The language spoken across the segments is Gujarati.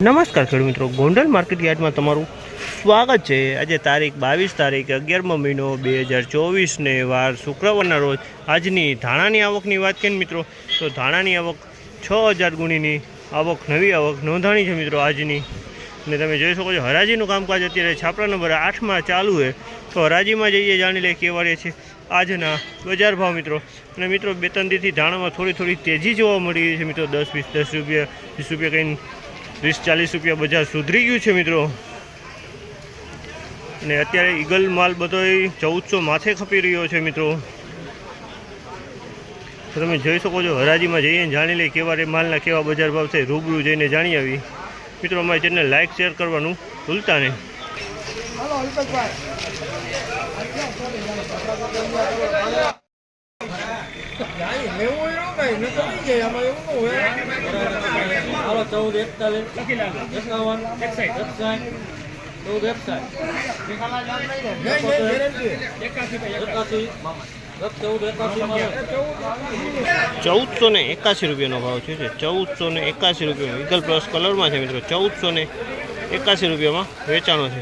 નમસ્કાર ખેડૂત મિત્રો, ગોંડલ માર્કેટ યાર્ડમાં તમારું સ્વાગત છે। આજે તારીખ 22 તારીખ 11મો મહિનો 2024 ને વાર શુક્રવારના રોજ આજની ધાણાની આવકની વાત કરીએ મિત્રો તો ધાણાની આવક 6000 ગુણીની આવક નવી આવક નોંધાણી છે મિત્રો આજની। અને તમે જોઈ શકો છો હરાજીનું કામકાજ અત્યારે છાપરા નંબર 8માં ચાલુ છે। તો હરાજીમાં જઈએ જાણી લઈએ કેવા રહે છે આજના બજાર ભાવ મિત્રો। અને મિત્રો બે ત્રણ દીથી ધાણામાં થોડી તેજી જોવા મળી રહી છે મિત્રો। 10 રૂપિયા 20 રૂપિયા કંઈ 30-40 રૂપિયા બજાર સુધરી ગયું છે મિત્રો। અને અત્યારે ઈગલ માલ બધો 1400 માથે ખપી રહ્યો છે મિત્રો। તો તમે જોઈ શકો છો હરાજીમાં જઈને જાણી લઈએ કેવા રે માલના કેવા બજાર ભાવ છે, રૂબરૂ જઈને જાણી આવી મિત્રો। અમારી ચેનલ લાઇક શેર કરવાનું ભૂલતા નહીં। ₹1481 રૂપિયાનો ભાવ છે। 1481 રૂપિયા ઈગલ પ્લસ કલરમાં છે મિત્રો। 1481 રૂપિયામાં વેચાણો છે।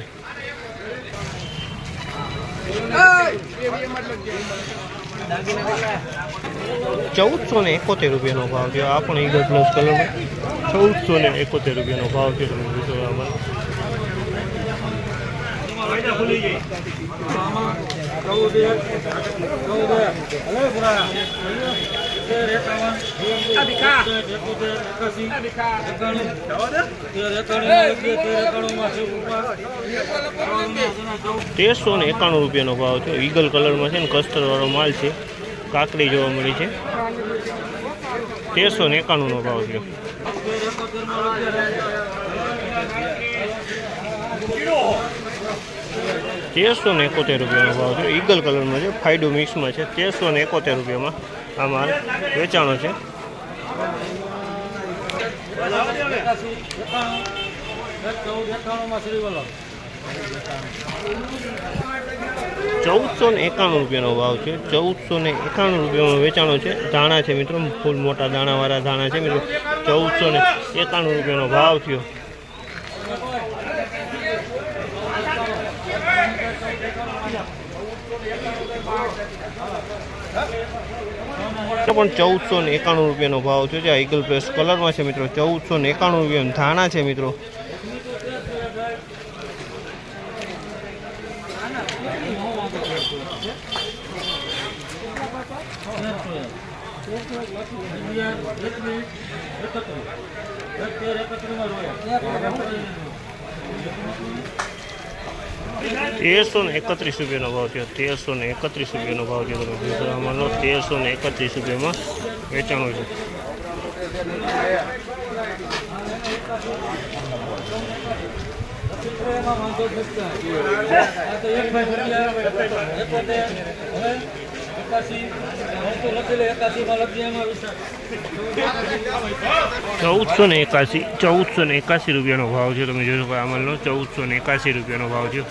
₹1471 રૂપિયાનો ભાવ છે। આ પણ ઈગલ પ્લસ કલરમાં 1471 રૂપિયાનો ભાવ છે। ₹1391 રૂપિયાનો ભાવ છે। ઈગલ કલરમાં છે ને કસ્તરવાળો માલ છે, કાકડી જોવા મળી છે। 1391 નો ભાવ છે। ₹1371 રૂપિયાનો ભાવ છે। ઈગલ કલરમાં છે, ફાયડો મિક્સમાં છે। 1371 રૂપિયામાં આ માલ વેચાણો છે। 1491 રૂપિયાનો ભાવ છે। 1491 રૂપિયામાં વેચાણો છે। ધાણા છે મિત્રો, ફૂલ મોટા દાણાવાળા ધાણા છે મિત્રો। 1491 રૂપિયાનો ભાવ થયો। પણ 1491 રૂપિયાનો ભાવ છે। આ ઈગલ પ્લસ કલરમાં છે મિત્રો। 1491 રૂપિયા ધાણા છે મિત્રો। ₹1331 રૂપિયાનો ભાવ છે। 1331 રૂપિયાનો ભાવ છે। તમે જોશો આમાંનો 1331 રૂપિયામાં વેચાણો છે। ₹1481 રૂપિયાનો ભાવ છે। તમે જોઈ શકો આમાંનો 1481 રૂપિયાનો ભાવ છે।